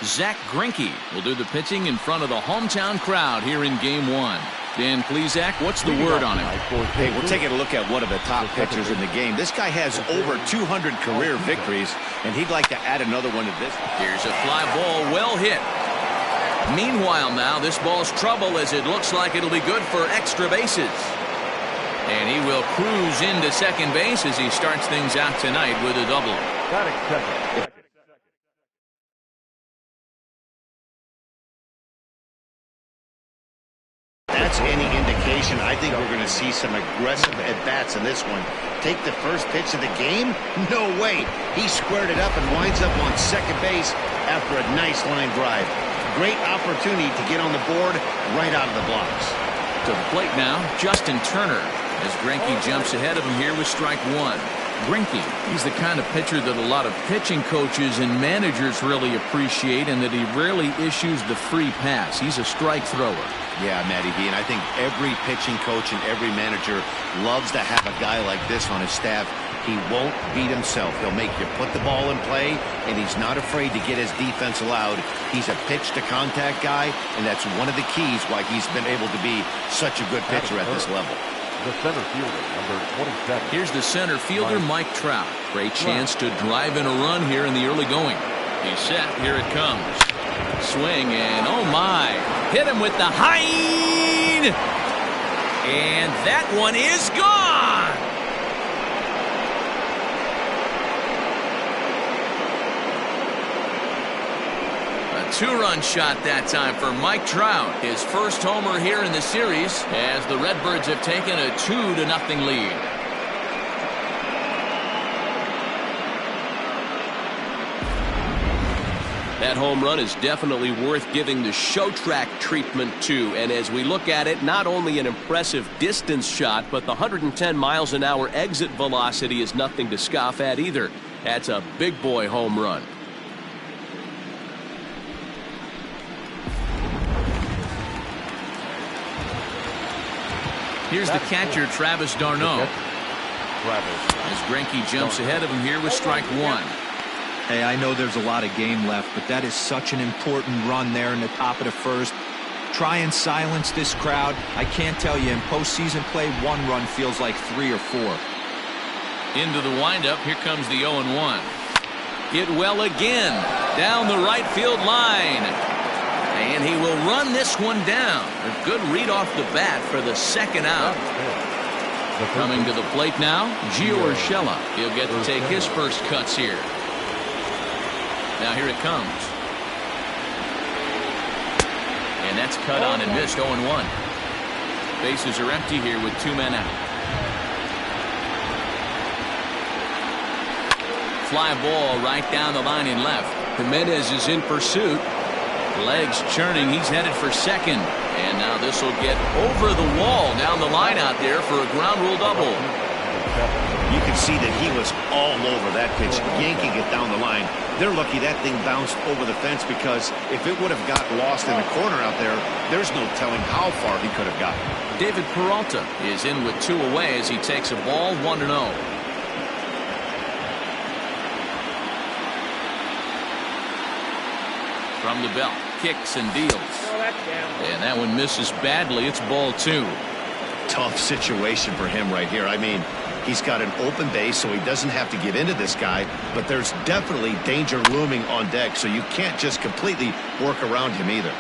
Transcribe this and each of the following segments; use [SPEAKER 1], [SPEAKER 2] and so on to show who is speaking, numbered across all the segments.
[SPEAKER 1] Zach Greinke will do the pitching in front of the hometown crowd here in Game 1. Dan Plesac, what's the word on him?
[SPEAKER 2] Hey, we're taking a look at one of the top pitchers in the game. This guy has over 200 career victories, and he'd like to add another one to this.
[SPEAKER 1] Here's a fly ball, well hit. Meanwhile now, this ball's trouble as it looks like it'll be good for extra bases. And he will cruise into second base as he starts things out tonight with a double.
[SPEAKER 3] Batting second.
[SPEAKER 2] That's any indication. I think we're going to see some aggressive at-bats in this one. Take the first pitch of the game? No way. He squared it up and winds up on second base after a nice line drive. Great opportunity to get on the board right out of the blocks.
[SPEAKER 1] To the plate now, Justin Turner, as Greinke jumps ahead of him here with strike one. Greinke, he's the kind of pitcher that a lot of pitching coaches and managers really appreciate, and that he rarely issues the free pass. He's a strike thrower.
[SPEAKER 2] Yeah, Matty B, and I think every pitching coach and every manager loves to have a guy like this on his staff. He won't beat himself. He'll make you put the ball in play, and he's not afraid to get his defense allowed. He's a pitch-to-contact guy, and that's one of the keys why he's been able to be such a good pitcher at this level.
[SPEAKER 3] The center fielder, number 27.
[SPEAKER 1] Here's the center fielder, Mike Trout. Great chance to drive in a run here in the early going. He's set. Here it comes. Swing, and oh my. Hit him with the hind. And that one is gone. A two-run shot that time for Mike Trout. His first homer here in the series as the Redbirds have taken a 2-0 lead. That home run is definitely worth giving the show track treatment to. And as we look at it, not only an impressive distance shot, but the 110 miles an hour exit velocity is nothing to scoff at either. That's a big boy home run. Here's the catcher, Travis d'Arnaud. As Greinke jumps ahead of him here with strike one.
[SPEAKER 4] Hey, I know there's a lot of game left, but that is such an important run there in the top of the first. Try and silence this crowd. I can't tell you, in postseason play, one run feels like 3 or 4.
[SPEAKER 1] Into the windup, here comes the 0-1. Hit well again, down the right field line. And he will run this one down. A good read off the bat for the second out. Coming to the plate now, Gio Urshela. He'll get to take his first cuts here. Now here it comes. And that's cut on and missed. 0-1. Bases are empty here with 2 men out. Fly ball right down the line in left. Jimenez is in pursuit. Legs churning. He's headed for second. And now this will get over the wall down the line out there for a ground rule double.
[SPEAKER 2] You can see that he was all over that pitch, yanking it down the line. They're lucky that thing bounced over the fence, because if it would have got lost in the corner out there, there's no telling how far he could have gotten.
[SPEAKER 1] David Peralta is in with 2 away as he takes a ball 1-0. From the belt, kicks and deals. And that one misses badly. It's ball 2.
[SPEAKER 2] Tough situation for him right here. I mean, he's got an open base, so he doesn't have to get into this guy, but there's definitely danger looming on deck, so you can't just completely work around him either.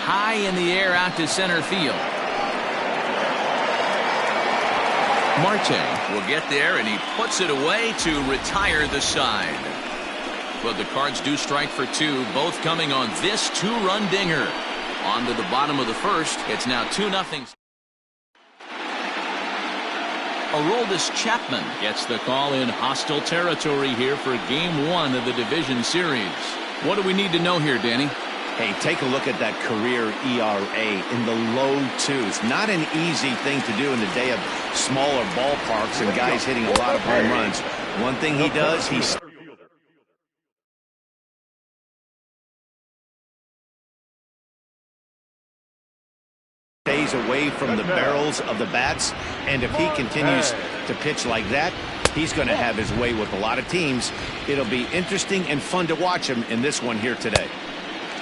[SPEAKER 1] High in the air out to center field. Marte will get there, and he puts it away to retire the side. But the Cards do strike for 2, both coming on this 2-run dinger. On to the bottom of the first. It's now 2-0. Aroldis Chapman gets the call in hostile territory here for Game 1 of the division series. What do we need to know here, Danny?
[SPEAKER 2] Hey, take a look at that career ERA in the low 2s. Not an easy thing to do in the day of smaller ballparks and guys hitting a lot of home runs. One thing he does, he stays he's away from the barrels of the bats. And if he continues to pitch like that, he's going to have his way with a lot of teams. It'll be interesting and fun to watch him in this one here today.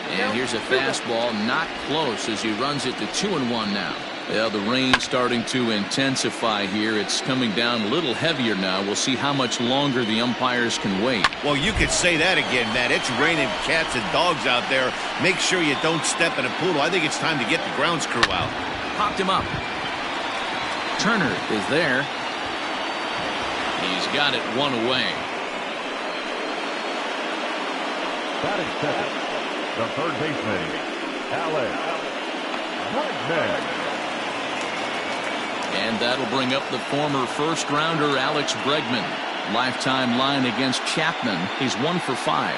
[SPEAKER 1] And here's a fastball, not close, as he runs it to 2-1 now. Well, the rain's starting to intensify here. It's coming down a little heavier now. We'll see how much longer the umpires can wait.
[SPEAKER 2] Well, you could say that again, Matt. It's raining cats and dogs out there. Make sure you don't step in a poodle. I think it's time to get the grounds crew out.
[SPEAKER 1] Popped him up. Turner is there. He's got it one away.
[SPEAKER 3] Batting second, the third baseman, Alex Bregman.
[SPEAKER 1] And that'll bring up the former first-rounder Alex Bregman. Lifetime line against Chapman. He's 1 for 5.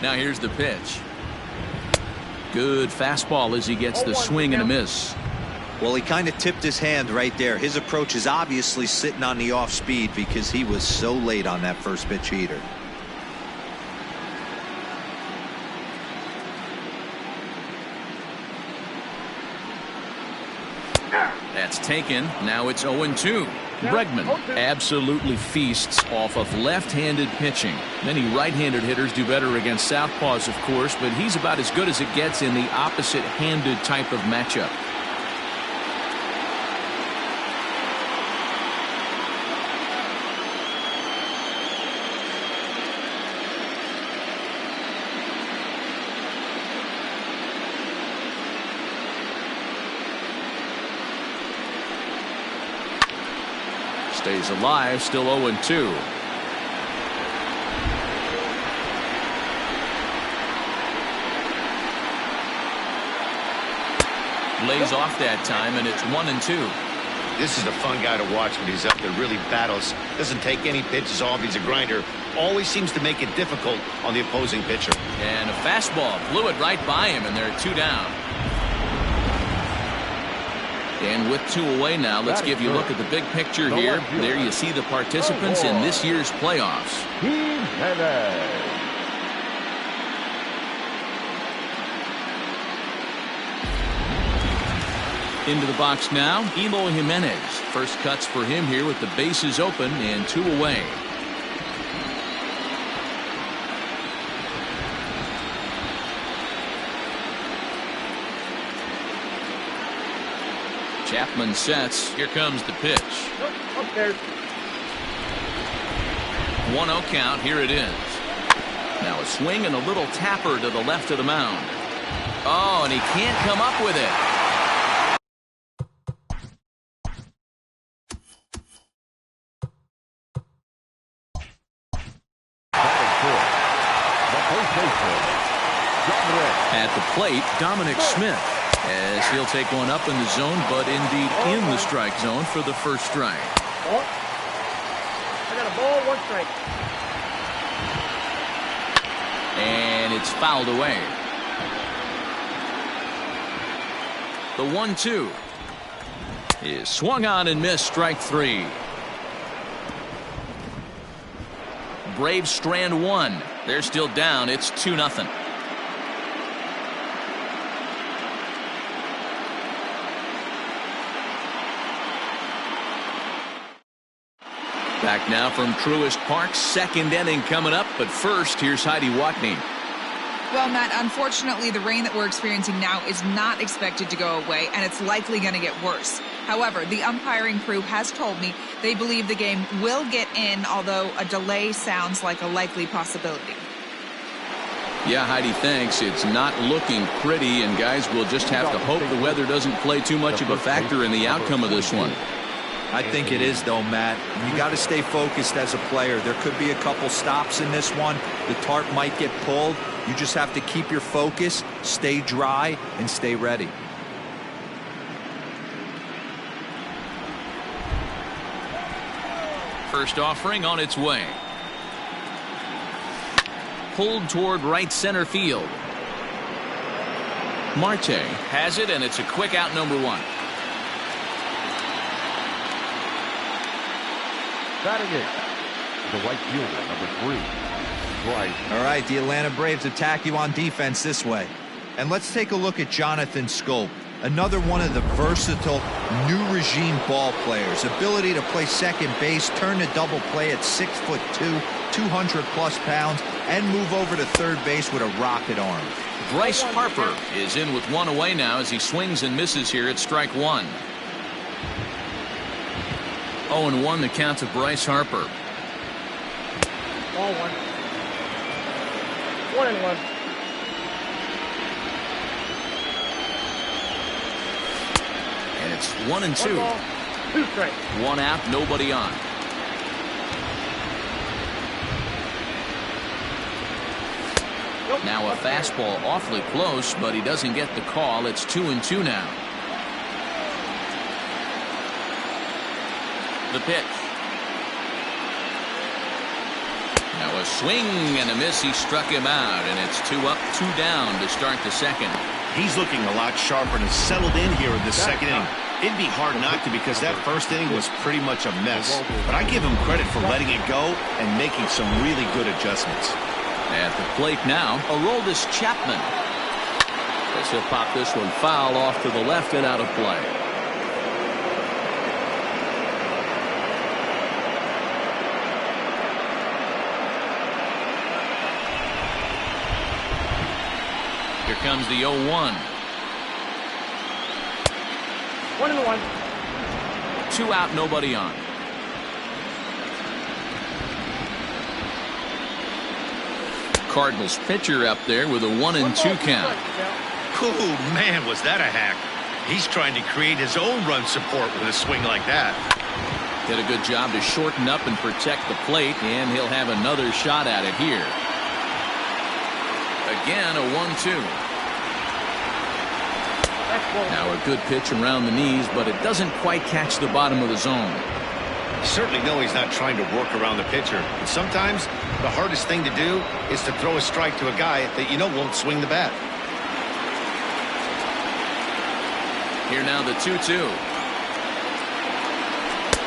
[SPEAKER 1] Now here's the pitch. Good fastball as he gets the swing and a miss.
[SPEAKER 4] Well, he kind of tipped his hand right there. His approach is obviously sitting on the off speed because he was so late on that first pitch heater.
[SPEAKER 1] That's taken. Now it's 0-2. Bregman absolutely feasts off of left-handed pitching. Many right-handed hitters do better against southpaws, of course, but he's about as good as it gets in the opposite-handed type of matchup. Stays alive, still 0-2. Lays off that time, and it's 1-2.
[SPEAKER 2] This is a fun guy to watch when he's up there. Really battles. Doesn't take any pitches off. He's a grinder. Always seems to make it difficult on the opposing pitcher.
[SPEAKER 1] And a fastball blew it right by him, and they're 2 down. And with 2 away now, let's give you a look at the big picture here. There you see the participants in this year's playoffs. Into the box now, Eloy Jimenez. First cuts for him here with the bases open and 2 away. Chapman sets. Here comes the pitch. 1-0 count. Here it is. Now a swing and a little tapper to the left of the mound. Oh, and he can't come up with it. At the plate, Dominic Smith, as he'll take one up in the zone, but indeed in the strike zone for the first strike.
[SPEAKER 5] I got a ball, 1 strike.
[SPEAKER 1] And it's fouled away. The 1-2 is swung on and missed, strike 3. Braves strand 1. They're still down. It's 2-0. Back now from Truist Park, second inning coming up, but first, here's Heidi Watney.
[SPEAKER 6] Well, Matt, unfortunately, the rain that we're experiencing now is not expected to go away, and it's likely going to get worse.
[SPEAKER 5] However, the umpiring crew has told me they believe the game will get in, although a delay sounds like a likely possibility.
[SPEAKER 1] Yeah, Heidi, thanks. It's not looking pretty, and guys will just have to hope the weather doesn't play too much of a factor in the outcome of this one.
[SPEAKER 4] I think it is, though, Matt. You got to stay focused as a player. There could be a couple stops in this one. The tarp might get pulled. You just have to keep your focus, stay dry, and stay ready.
[SPEAKER 1] First offering on its way. Pulled toward right center field. Marte has it, and it's a quick out, number 1.
[SPEAKER 3] Batting it, the right fielder, number 3, Bryce.
[SPEAKER 4] All right, the Atlanta Braves attack you on defense this way. And let's take a look at Jonathan Scope. Another one of the versatile new regime ball players. Ability to play second base, turn to double play at 6'2", 200+ pounds, and move over to third base with a rocket arm.
[SPEAKER 1] Bryce Harper is in with 1 away now as he swings and misses here at strike 1. 0-1 the count to Bryce Harper.
[SPEAKER 6] Ball 1. 1-1.
[SPEAKER 1] And it's 1-2.
[SPEAKER 6] 1 ball, 2 strikes.
[SPEAKER 1] 1 out, nobody on. Now a fastball awfully close, but he doesn't get the call. It's 2-2 now. The pitch. Now a swing and a miss. He struck him out, and it's 2 up, 2 down to start the second.
[SPEAKER 2] He's looking a lot sharper and has settled in here in this second inning. It'd be hard not to, because that first inning was pretty much a mess. But I give him credit for letting it go and making some really good adjustments.
[SPEAKER 1] At the plate now, Aroldis Chapman. As he'll pop this one foul off to the left and out of play. Here comes the 0-1.
[SPEAKER 6] 1-1.
[SPEAKER 1] 2 out, nobody on. Cardinals pitcher up there with a 1-2 count.
[SPEAKER 2] Ooh, man, was that a hack. He's trying to create his own run support with a swing like that.
[SPEAKER 1] Did a good job to shorten up and protect the plate, and he'll have another shot at it here. Again, a 1-2. Now a good pitch around the knees, but it doesn't quite catch the bottom of the zone.
[SPEAKER 2] You certainly know he's not trying to work around the pitcher. And sometimes the hardest thing to do is to throw a strike to a guy that you know won't swing the bat.
[SPEAKER 1] Here now the 2-2.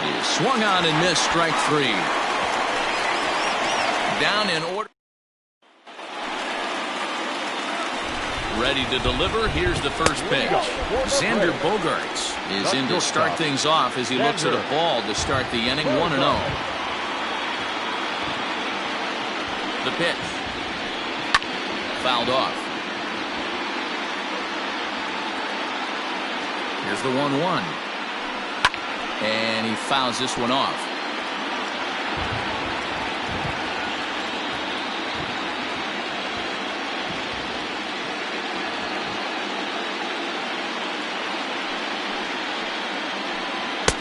[SPEAKER 1] He swung on and missed, strike 3. Down in order. Ready to deliver. Here's the first pitch. Xander Bogaerts is in to start things off as he looks at a ball to start the inning. 1-0. The pitch. Fouled off. Here's the 1-1. And he fouls this one off.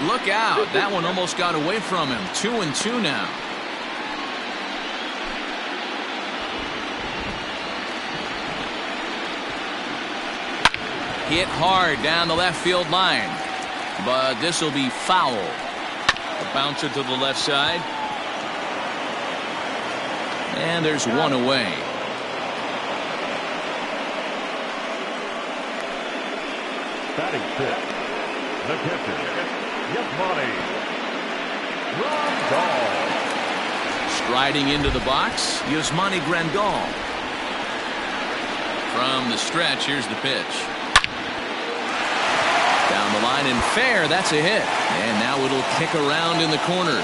[SPEAKER 1] Look out. That one almost got away from him. 2-2 now. Hit hard down the left field line. But this will be foul. A bouncer to the left side. And there's 1 away.
[SPEAKER 3] Batting fifth, the catcher, Yasmani Grandal.
[SPEAKER 1] Striding into the box, Yasmani Grandal. From the stretch, here's the pitch. Down the line and fair, that's a hit. And now it'll kick around in the corner.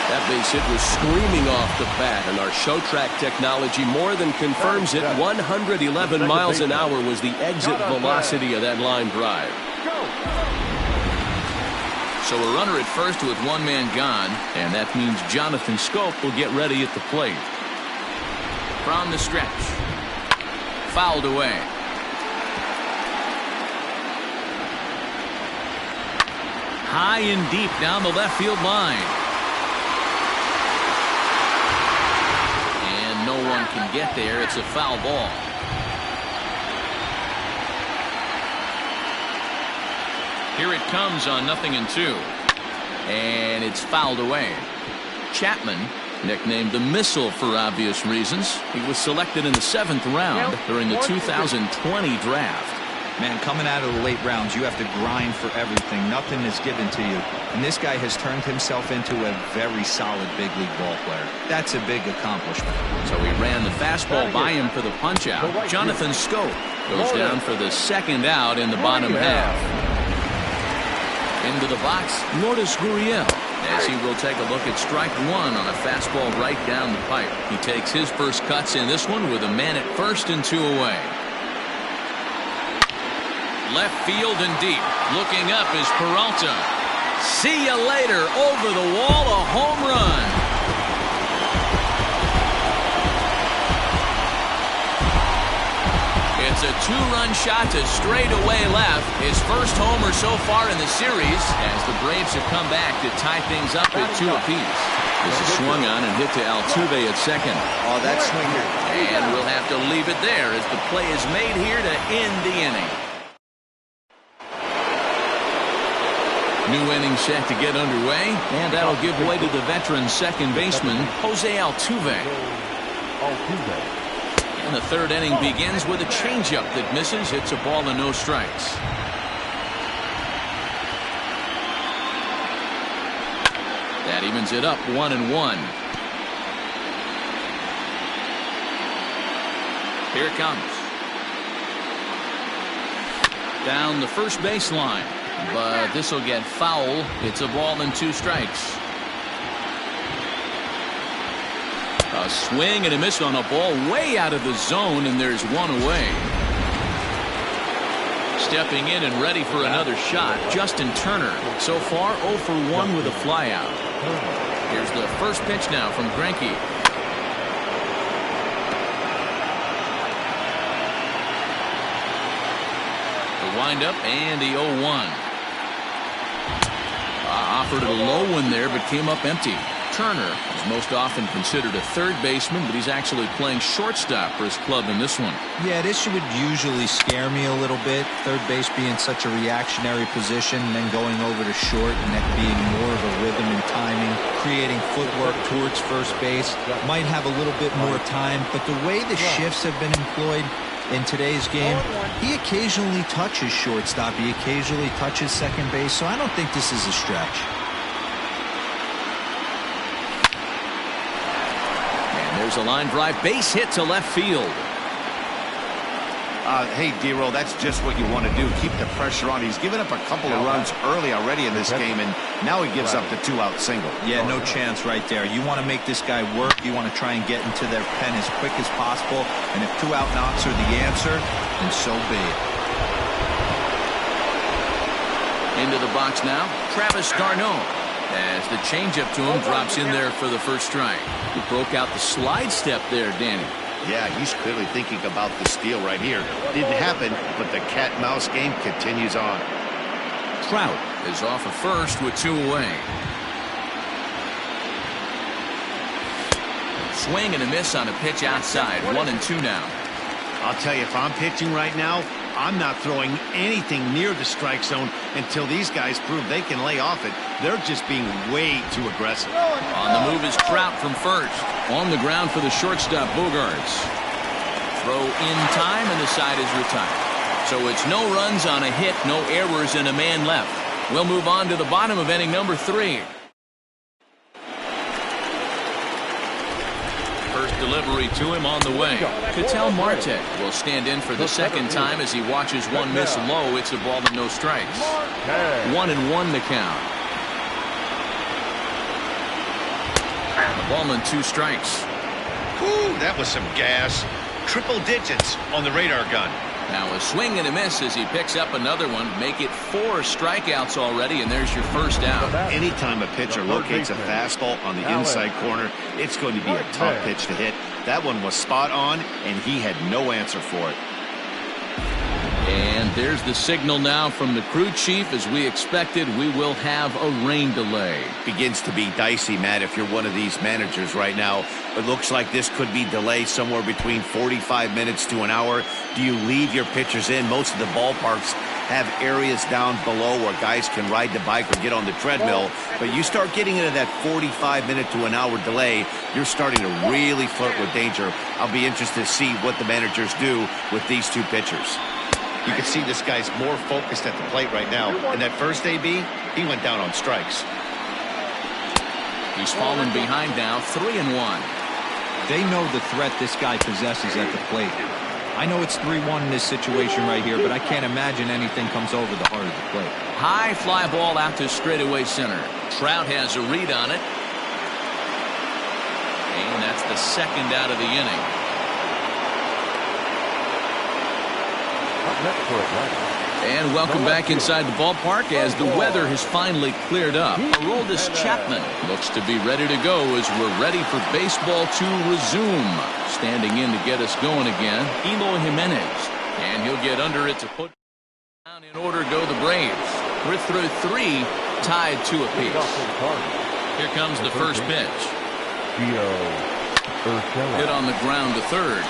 [SPEAKER 7] That base hit was screaming off the bat, and our show track technology more than confirms it. 111 miles an hour was the exit velocity of that line drive.
[SPEAKER 1] So a runner at first with one man gone, and that means Jonathan Schoop will get ready at the plate. From the stretch. Fouled away. High and deep down the left field line. And no one can get there. It's a foul ball. Here it comes on 0-2. And it's fouled away. Chapman, nicknamed the Missile for obvious reasons. He was selected in the 7th round during the 2020 draft.
[SPEAKER 4] Man, coming out of the late rounds, you have to grind for everything. Nothing is given to you. And this guy has turned himself into a very solid big league ball player. That's a big accomplishment.
[SPEAKER 1] So he ran the fastball by him for the punch out. Jonathan Schoop goes down for the 2nd out in the bottom half. Into the box, Lourdes Gurriel, as he will take a look at strike one on a fastball right down the pipe. He takes his first cuts in this one with a man at first and 2 away. Left field and deep. Looking up is Peralta. See you later. Over the wall, a home run. It's a 2-run shot to straightaway left. His first homer so far in the series as the Braves have come back to tie things up at 2 apiece. This is swung on and hit to Altuve at second.
[SPEAKER 4] Oh, that swinger.
[SPEAKER 1] And we'll have to leave it there as the play is made here to end the inning. New inning set to get underway, and that'll give way to the veteran second baseman, Jose Altuve. And the 3rd inning begins with a changeup that misses. It's a ball and no strikes. That evens it up 1-1. Here it comes. Down the first baseline. But this will get foul. It's a ball and 2 strikes. A swing and a miss on a ball way out of the zone, and there's 1 away. Stepping in and ready for another shot, Justin Turner. So far 0 for 1 with a flyout. Here's the first pitch now from Greinke. The windup and the 0-1. Offered a low one there, but came up empty. Turner is most often considered a third baseman, but he's actually playing shortstop for his club in this one.
[SPEAKER 4] Yeah, this would usually scare me a little bit. Third base being such a reactionary position, and then going over to short, and that being more of a rhythm and timing, creating footwork towards first base. Might have a little bit more time, but the way the shifts have been employed in today's game, he occasionally touches shortstop, he occasionally touches second base, so I don't think this is a stretch.
[SPEAKER 1] And there's a line drive base hit to left field.
[SPEAKER 2] Hey, D-Roll, that's just what you want to do. Keep the pressure on. He's given up a couple of runs early already in this game, and now he gives up the 2-out single.
[SPEAKER 4] Yeah, no chance right there. You want to make this guy work. You want to try and get into their pen as quick as possible, and if 2-out knocks are the answer, then so be it.
[SPEAKER 1] Into the box now, Travis d'Arnaud, as the changeup to him drops in there for the first strike. He broke out the slide step there, Danny.
[SPEAKER 2] Yeah, he's clearly thinking about the steal right here. Didn't happen, but the cat-mouse game continues on.
[SPEAKER 1] Trout is off of first with 2 away. Swing and a miss on a pitch outside. 1-2 now.
[SPEAKER 2] I'll tell you, if I'm pitching right now, I'm not throwing anything near the strike zone until these guys prove they can lay off it. They're just being way too aggressive.
[SPEAKER 1] On the move is Trout from first. On the ground for the shortstop, Bogarts. Throw in time, and the side is retired. So it's no runs on a hit, no errors, and a man left. We'll move on to the bottom of inning number 3. First delivery to him on the way. Ketel Marte will stand in for the second time as he watches one miss low. It's a ball and no strikes. 1-1 to count. Ball and 2 strikes.
[SPEAKER 2] Whew, that was some gas. Triple digits on the radar gun.
[SPEAKER 1] Now a swing and a miss as he picks up another one. Make it 4 strikeouts already, and there's your first out.
[SPEAKER 2] Anytime a pitcher locates a fastball on the inside corner, it's going to be a tough pitch to hit. That one was spot on, and he had no answer for it.
[SPEAKER 1] And there's the signal now from the crew chief. As we expected, we will have a rain delay.
[SPEAKER 2] Begins to be dicey, Matt, if you're one of these managers right now. It looks like this could be delayed somewhere between 45 minutes to an hour. Do you leave your pitchers in? Most of the ballparks have areas down below where guys can ride the bike or get on the treadmill. But you start getting into that 45-minute to an hour delay, you're starting to really flirt with danger. I'll be interested to see what the managers do with these two pitchers. You can see this guy's more focused at the plate right now. In that first AB, he went down on strikes.
[SPEAKER 1] He's fallen behind now, 3-1.
[SPEAKER 4] They know the threat this guy possesses at the plate. I know it's 3-1 in this situation right here, but I can't imagine anything comes over the heart of the plate.
[SPEAKER 1] High fly ball out to straightaway center. Trout has a read on it. And that's the second out of the inning. And welcome back inside the ballpark as the weather has finally cleared up. Aroldis Chapman looks to be ready to go as we're ready for baseball to resume. Standing in to get us going again, Eloy Jimenez. And he'll get under it to put down in order to go the Braves. We're through 3, tied 2 apiece. Here comes the first pitch. Hit on the ground to third.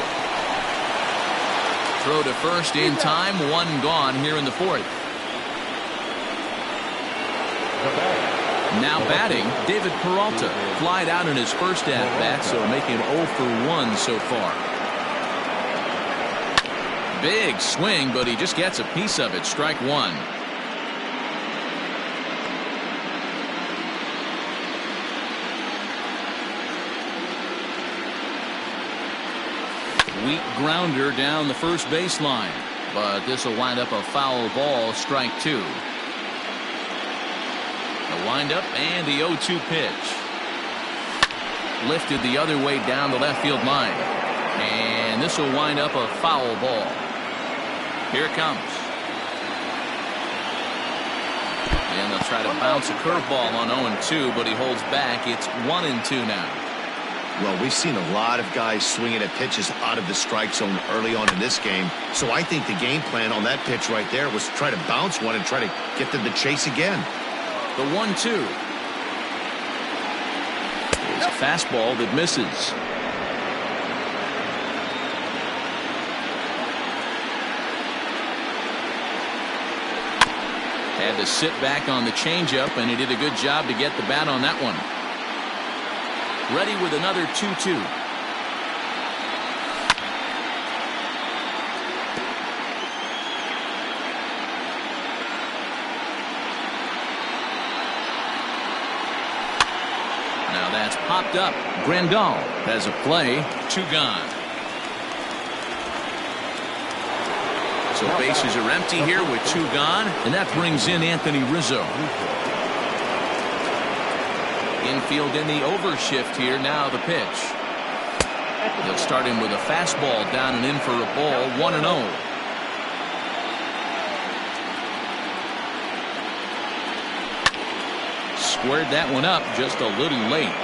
[SPEAKER 1] Throw to first in time, 1 gone here in the 4th. Now batting, David Peralta. Flied out in his first at-bat, so making 0 for 1 so far. Big swing, but he just gets a piece of it. Strike 1. Weak grounder down the first baseline, but this will wind up a foul ball. Strike 2. The windup and the 0-2 pitch. Lifted the other way down the left field line, and this will wind up a foul ball. Here it comes, and they'll try to bounce a curveball on 0-2, but he holds back. It's 1-2 now.
[SPEAKER 2] Well, we've seen a lot of guys swinging at pitches out of the strike zone early on in this game. So I think the game plan on that pitch right there was to try to bounce one and try to get them to chase again.
[SPEAKER 1] The 1-2. It's a fastball that misses. Had to sit back on the changeup, and he did a good job to get the bat on that one. Ready with another 2-2. Now that's popped up. Grandal has a play. 2 gone. So bases are empty here with 2 gone, and that brings in Anthony Rizzo. Infield in the overshift here. Now the pitch. They'll start him with a fastball down and in for a ball. 1-0. Squared that one up just a little late.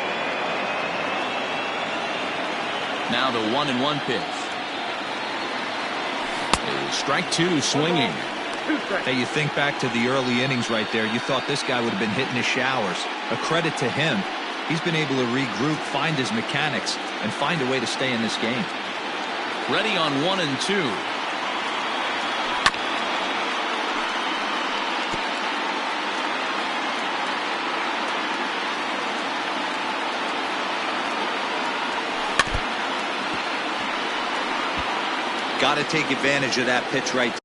[SPEAKER 1] Now the 1-1 pitch. Strike 2 swinging.
[SPEAKER 4] Hey, you think back to the early innings right there. You thought this guy would have been hitting his showers. A credit to him. He's been able to regroup, find his mechanics, and find a way to stay in this game.
[SPEAKER 1] Ready on 1-2.
[SPEAKER 4] Got to take advantage of that pitch right there.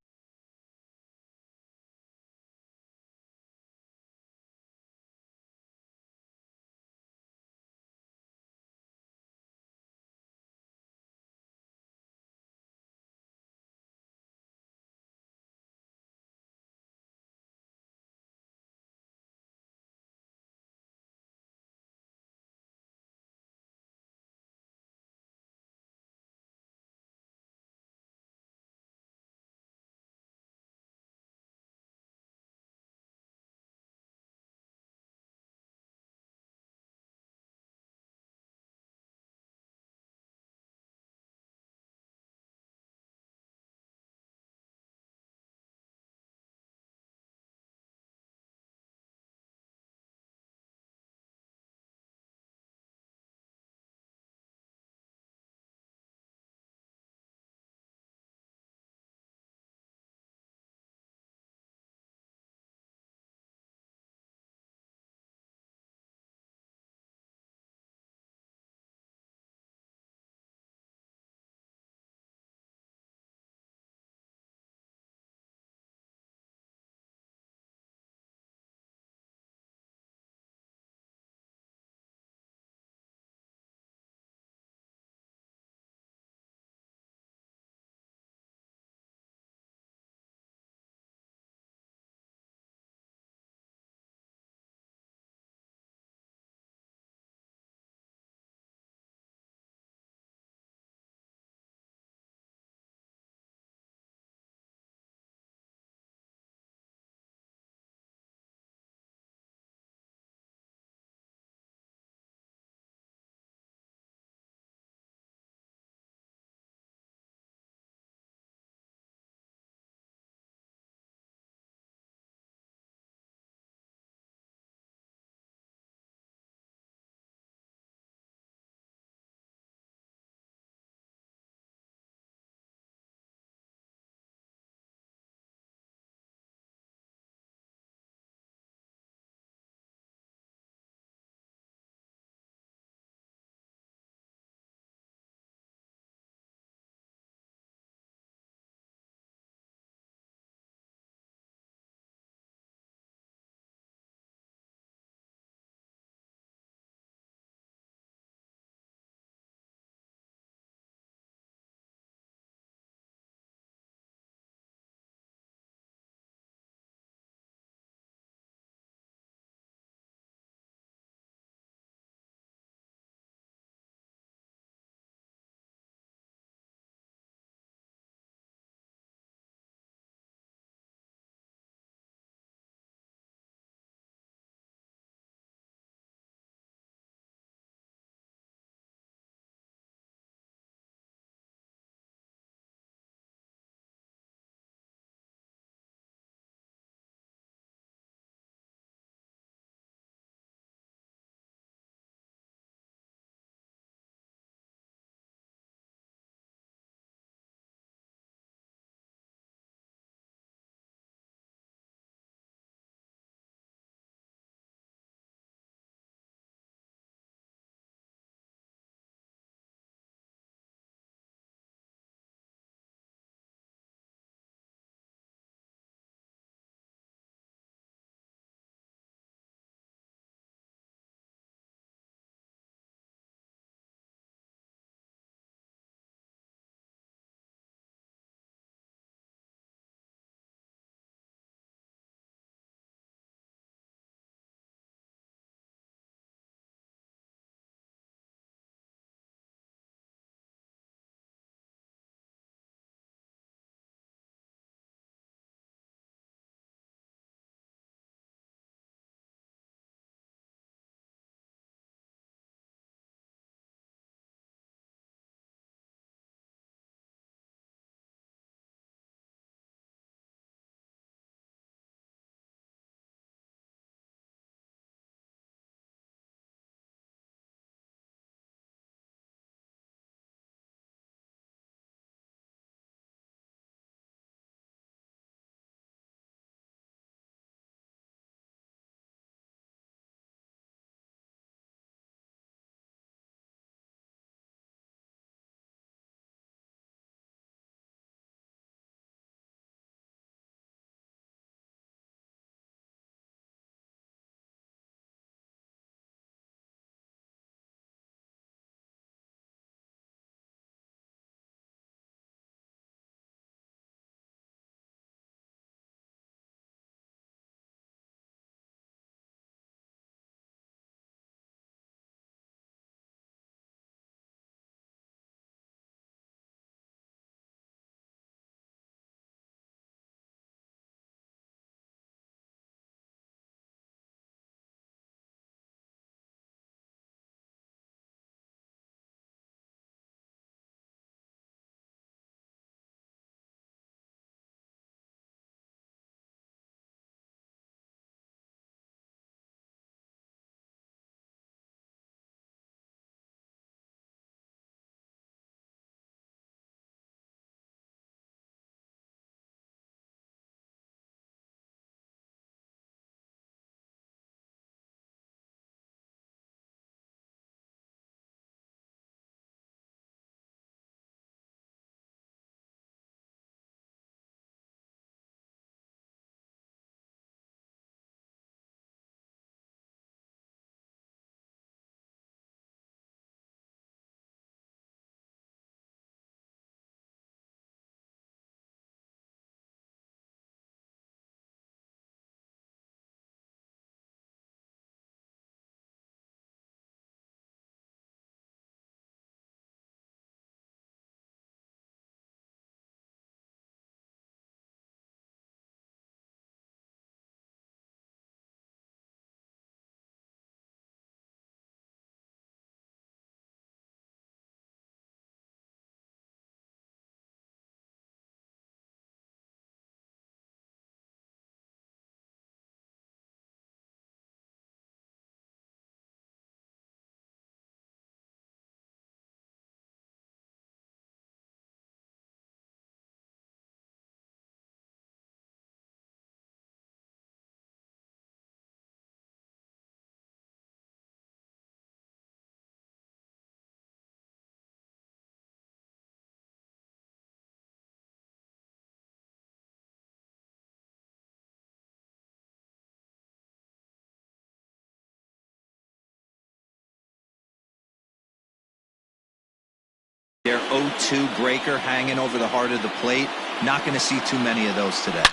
[SPEAKER 4] Their 0-2 breaker hanging over the heart of the plate. Not going to see too many of those today.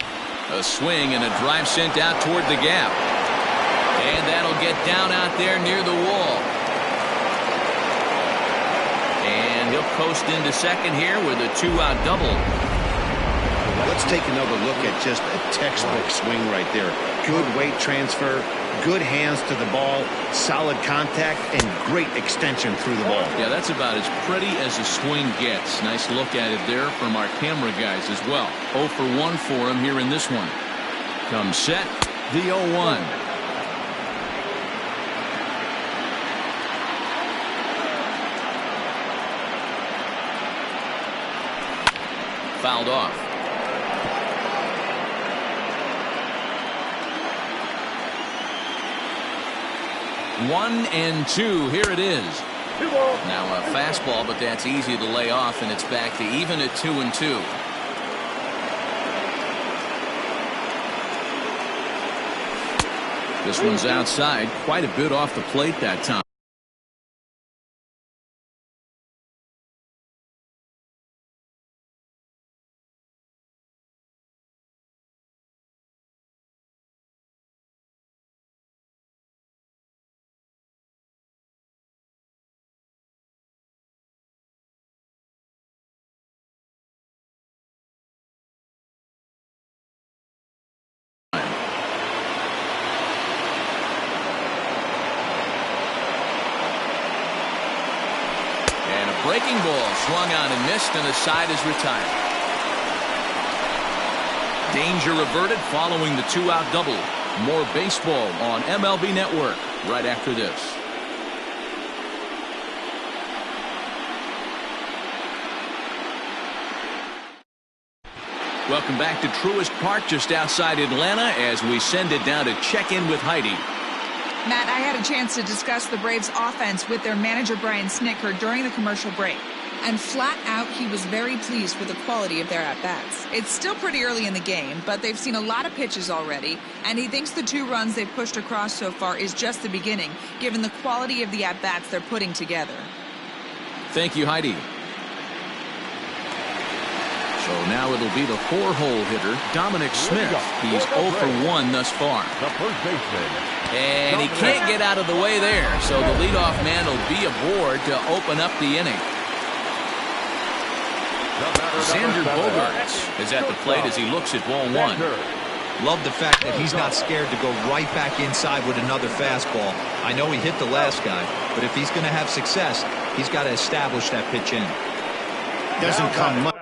[SPEAKER 1] A swing and a drive sent out toward the gap. And that'll get down out there near the wall. And he'll coast into second here with a 2-out double.
[SPEAKER 2] Let's take another look at just a textbook swing right there. Good weight transfer, good hands to the ball, solid contact, and great extension through the ball.
[SPEAKER 1] Yeah, that's about as pretty as a swing gets. Nice look at it there from our camera guys as well. 0 for 1 for him here in this one. Comes set, the 0-1. Fouled off. 1-2. Here it is. Now a fastball, but that's easy to lay off, and it's back to even at 2-2. This one's outside, quite a bit off the plate that time. Breaking ball swung on and missed, and the side is retired. Danger averted following the 2-out double. More baseball on MLB Network right after this. Welcome back to Truist Park just outside Atlanta as we send it down to check in with Heidi.
[SPEAKER 5] Matt, I had a chance to discuss the Braves offense with their manager Brian Snitker during the commercial break. And flat out, he was very pleased with the quality of their at-bats. It's still pretty early in the game, but they've seen a lot of pitches already, and he thinks the 2 runs they've pushed across so far is just the beginning, given the quality of the at-bats they're putting together.
[SPEAKER 1] Thank you, Heidi. So now it'll be the 4-hole hitter, Dominic Smith. He's 0 for 1 thus far.
[SPEAKER 3] The first baseman.
[SPEAKER 1] And he can't get out of the way there, so the leadoff man will be aboard to open up the inning. Xander Bogaerts is at the plate as he looks at ball 1.
[SPEAKER 4] Love the fact that he's not scared to go right back inside with another fastball. I know he hit the last guy, but if he's going to have success, he's got to establish that pitch in.
[SPEAKER 2] Doesn't come much.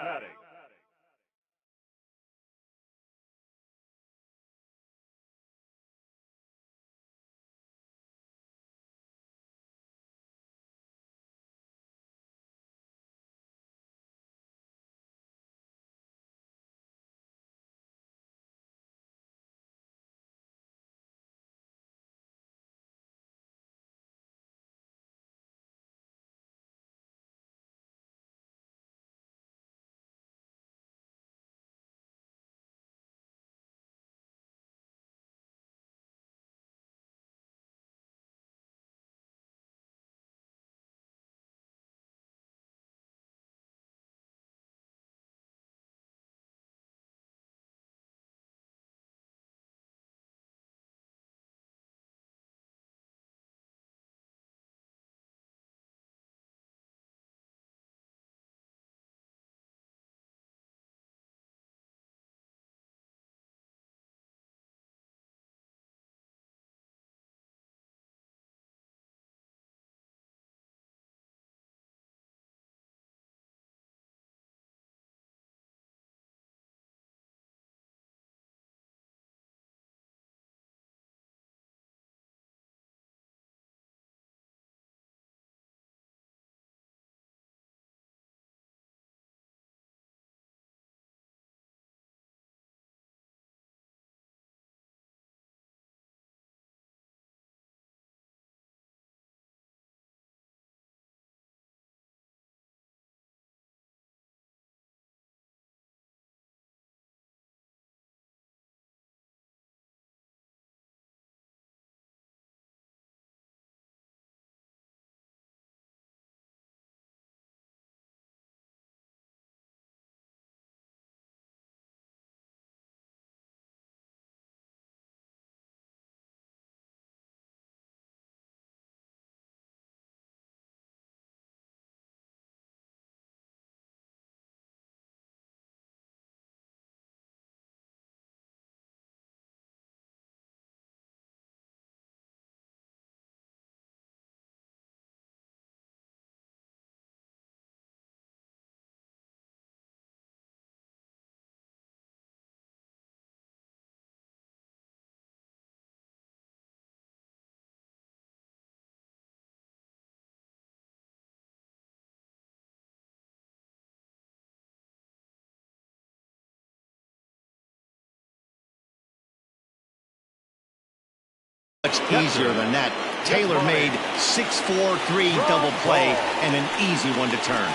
[SPEAKER 2] easier than that. Tailor-made 6-4-3 double play and an easy one to turn.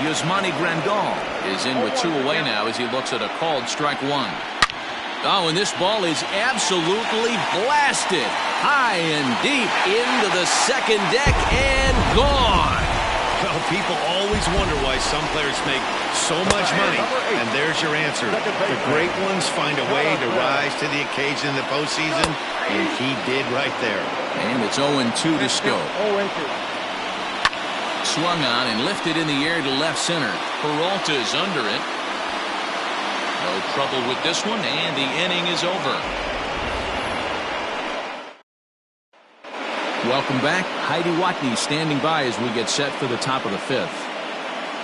[SPEAKER 1] Yasmani Grandal is in with 2 away now as he looks at a called strike 1. Oh, and this ball is absolutely blasted high and deep into the second deck and gone.
[SPEAKER 2] Well, people always wonder why some players make so much money, and there's your answer. The great ones find a way to rise to the occasion in the postseason, and he did right there.
[SPEAKER 1] And it's 0-2 to Scope. Swung on and lifted in the air to left center. Peralta's under it. No trouble with this one, and the inning is over. Welcome back. Heidi Watney standing by as we get set for the top of the 5th.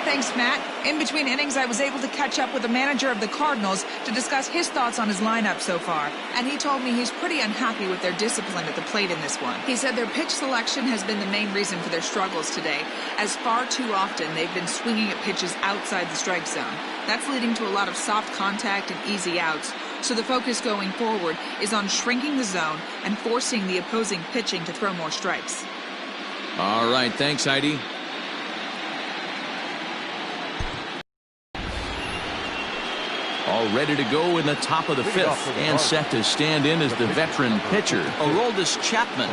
[SPEAKER 5] Thanks, Matt. In between innings, I was able to catch up with the manager of the Cardinals to discuss his thoughts on his lineup so far. And he told me he's pretty unhappy with their discipline at the plate in this one. He said their pitch selection has been the main reason for their struggles today, as far too often they've been swinging at pitches outside the strike zone. That's leading to a lot of soft contact and easy outs. So the focus going forward is on shrinking the zone and forcing the opposing pitching to throw more strikes.
[SPEAKER 1] All right, thanks, Heidi. All ready to go in the top of the 5th and set to stand in as the veteran pitcher, Aroldis Chapman.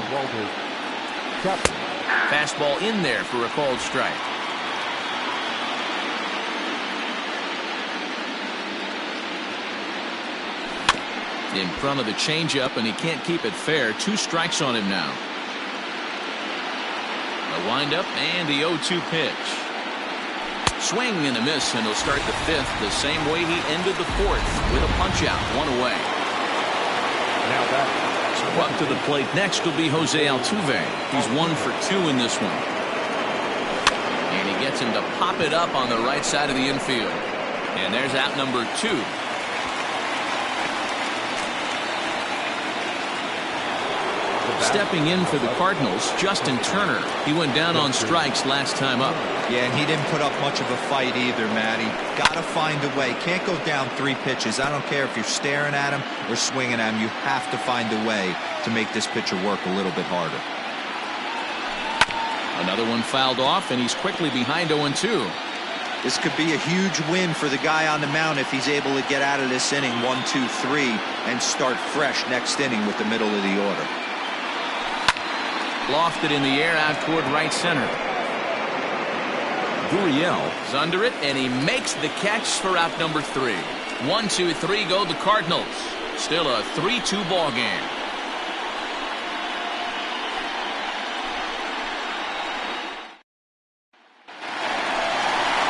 [SPEAKER 1] Fastball in there for a called strike. In front of the changeup, and he can't keep it fair. 2 strikes on him now. A windup and the 0-2 pitch. Swing and a miss, and he'll start the 5th the same way he ended the 4th with a punch-out, 1 away. So up to the plate next will be Jose Altuve. He's 1 for 2 in this one. And he gets him to pop it up on the right side of the infield. And there's out number 2. Stepping in for the Cardinals, Justin Turner. He went down on strikes last time up.
[SPEAKER 4] Yeah, and he didn't put up much of a fight either, Matty. Gotta find a way. Can't go down 3 pitches. I don't care if you're staring at him or swinging at him. You have to find a way to make this pitcher work a little bit harder.
[SPEAKER 1] Another one fouled off, and he's quickly behind 0-2.
[SPEAKER 4] This could be a huge win for the guy on the mound if he's able to get out of this inning 1, 2, 3 and start fresh next inning with the middle of the order.
[SPEAKER 1] Lofted in the air out toward right center. Gurriel is under it, and he makes the catch for out number 3. 1, 2, 3 go the Cardinals. Still a 3-2 ball game.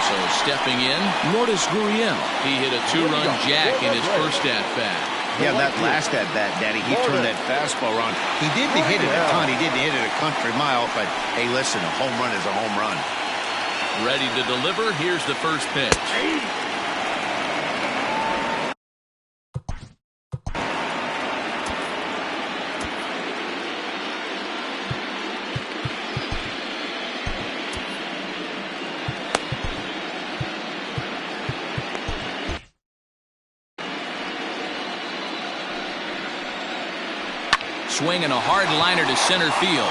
[SPEAKER 1] So stepping in, Lourdes Gurriel. He hit a 2-run jack in his first at-bat.
[SPEAKER 2] Yeah, that last at-bat, Daddy, he turned that fastball around. He didn't hit it a ton. He didn't hit it a country mile, but, hey, listen, a home run is a home run.
[SPEAKER 1] Ready to deliver. Here's the first pitch. Swing and a hard liner to center field.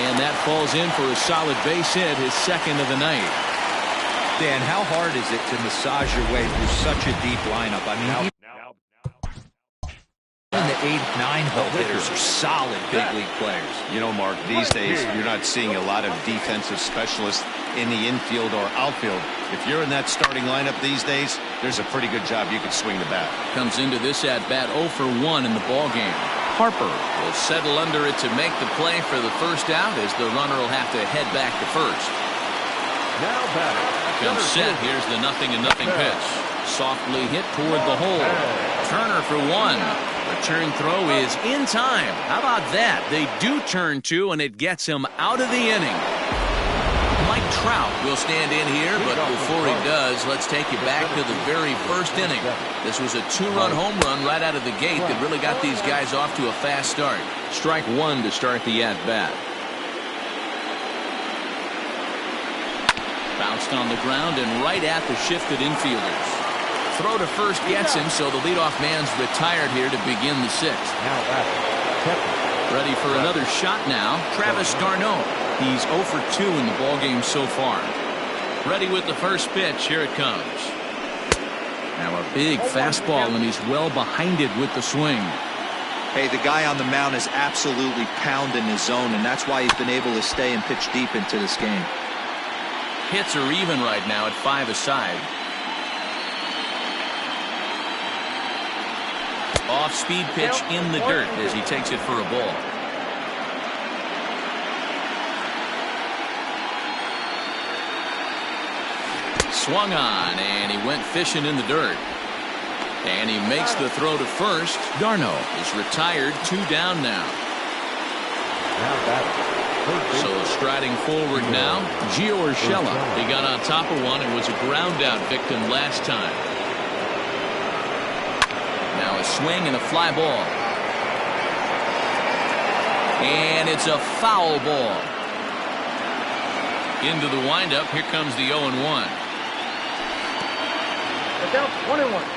[SPEAKER 1] And that falls in for a solid base hit, his 2nd of the night.
[SPEAKER 4] Dan, how hard is it to massage your way through such a deep lineup? I mean, even the 8, 9 hole hitters are solid big league players.
[SPEAKER 2] You know, Mark, these days you're not seeing a lot of defensive specialists in the infield or outfield. If you're in that starting lineup these days, there's a pretty good job you can swing the bat.
[SPEAKER 1] Comes into this at-bat 0 for 1 in the ballgame. Harper will settle under it to make the play for the first out as the runner will have to head back to first.
[SPEAKER 3] Now batting.
[SPEAKER 1] Comes set. Here's the 0-0 pitch. Softly hit toward the hole. Turner for 1. Return throw is in time. How about that? They do turn 2, and it gets him out of the inning. Mike Trout will stand in here, but before he does, let's take you back to the very first inning. This was a 2-run home run right out of the gate that really got these guys off to a fast start. Strike 1 to start the at-bat. Bounced on the ground and right at the shifted infielders. Throw to first gets him, so the leadoff man's retired here to begin the 6th.
[SPEAKER 3] Now batting.
[SPEAKER 1] Ready for another shot now. Travis d'Arnaud. He's 0 for 2 in the ballgame so far. Ready with the first pitch. Here it comes. Now a big fastball, and he's well behind it with the swing.
[SPEAKER 4] Hey, the guy on the mound is absolutely pounding his zone, and that's why he's been able to stay and pitch deep into this game.
[SPEAKER 1] Hits are even right now at 5 aside. Off-speed pitch in the dirt as he takes it for a ball. Swung on, and he went fishing in the dirt. And he makes the throw to first. d'Arnaud is retired, 2 down now. So striding forward now, Gio Urshela. He got on top of one and was a ground out victim last time. Now a swing and a fly ball. And it's a foul ball. Into the windup. Here comes the 0-1.
[SPEAKER 6] Down 1-1.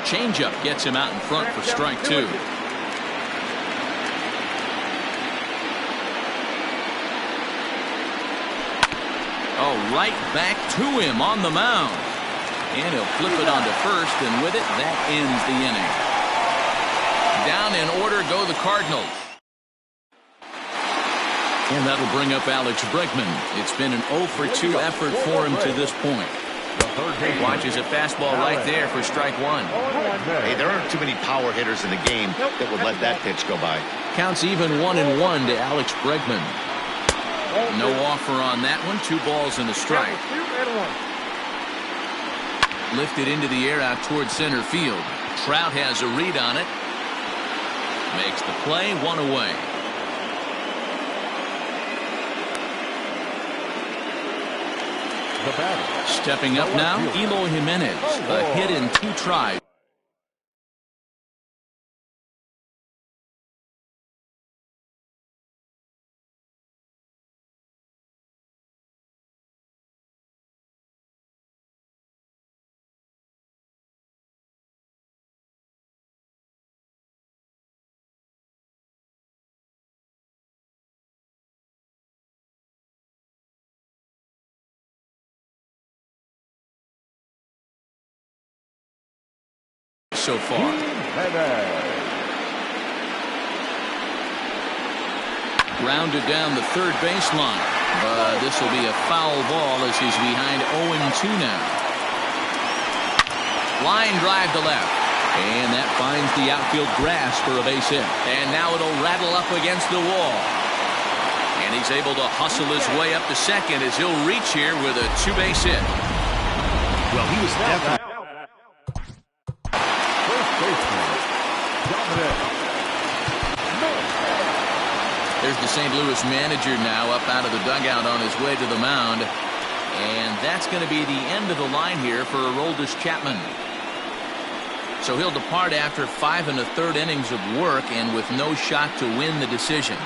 [SPEAKER 1] Changeup gets him out in front for strike 2. Oh, right back to him on the mound. And he'll flip it onto first, and with it, that ends the inning. Down in order go the Cardinals. And that'll bring up Alex Bregman. It's been an 0 for 2 effort for him to this point. Watches a fastball right there for strike 1.
[SPEAKER 2] Hey, there aren't too many power hitters in the game that would let that pitch go by.
[SPEAKER 1] Counts even 1-1 to Alex Bregman. No offer on that one. 2 balls and a strike. Lifted into the air out towards center field. Trout has a read on it. Makes the play, 1 away. Stepping up now, Eloy Jimenez. A hit in 2 tries. So far. Grounded down the third baseline, but this will be a foul ball as he's behind 0-2 now. Line drive to left, and that finds the outfield grass for a base hit. And now it'll rattle up against the wall, and he's able to hustle his way up to second as he'll reach here with a 2-base hit.
[SPEAKER 2] Well, he was definitely.
[SPEAKER 1] There's the St. Louis manager now up out of the dugout on his way to the mound. And that's going to be the end of the line here for Aroldis Chapman. So he'll depart after 5 1/3 innings of work and with no shot to win the decision.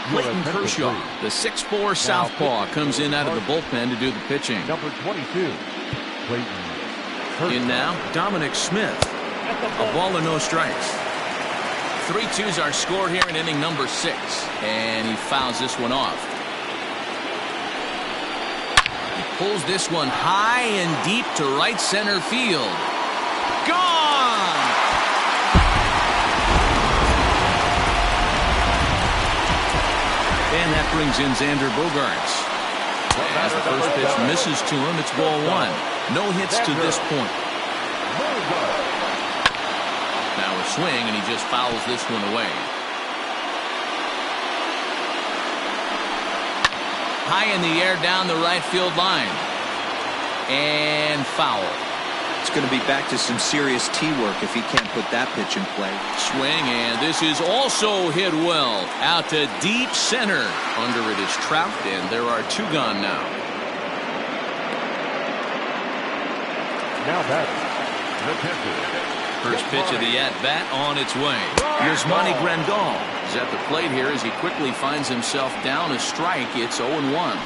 [SPEAKER 1] Clayton Kershaw, the 6'4" southpaw, comes in out of the bullpen to do the pitching.
[SPEAKER 3] Number 22, Clayton Kershaw.
[SPEAKER 1] In now, Dominic Smith. A ball and no strikes. 3-2's our score here in inning number 6. And he fouls this one off. He pulls this one high and deep to right center field. Gone! And that brings in Xander Bogaerts. As the first pitch misses to him, it's ball 1. No hits to this point. Now a swing, and he just fouls this one away. High in the air down the right field line. And foul.
[SPEAKER 4] It's going to be back to some serious T-work if he can't put that pitch in play.
[SPEAKER 1] Swing, and this is also hit well. Out to deep center. Under it is Trout, and there are 2 gone now.
[SPEAKER 3] Now batting, the pitcher.
[SPEAKER 1] First pitch of the at-bat on its way. Yasmani Grandal is at the plate here as he quickly finds himself down a strike. It's 0-1.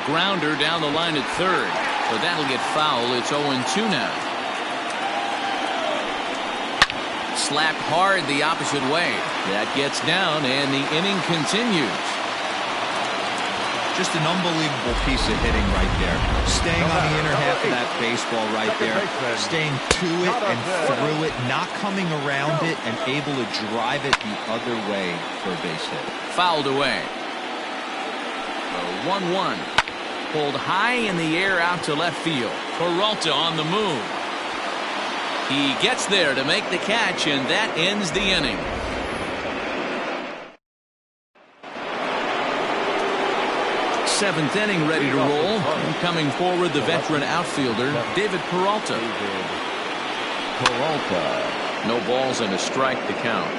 [SPEAKER 1] Grounder down the line at third. But that'll get foul. It's 0-2 now. Slapped hard the opposite way. That gets down, and the inning continues.
[SPEAKER 4] Just an unbelievable piece of hitting right there. Staying on the inner half of that baseball right there. Staying to it and through it. Not coming around it and able to drive it the other way for a base hit.
[SPEAKER 1] Fouled away. 1-1. Pulled high in the air out to left field. Peralta on the move. He gets there to make the catch, and that ends the inning. Seventh inning ready to roll. And coming forward, the veteran outfielder, David Peralta. No balls and a strike to count.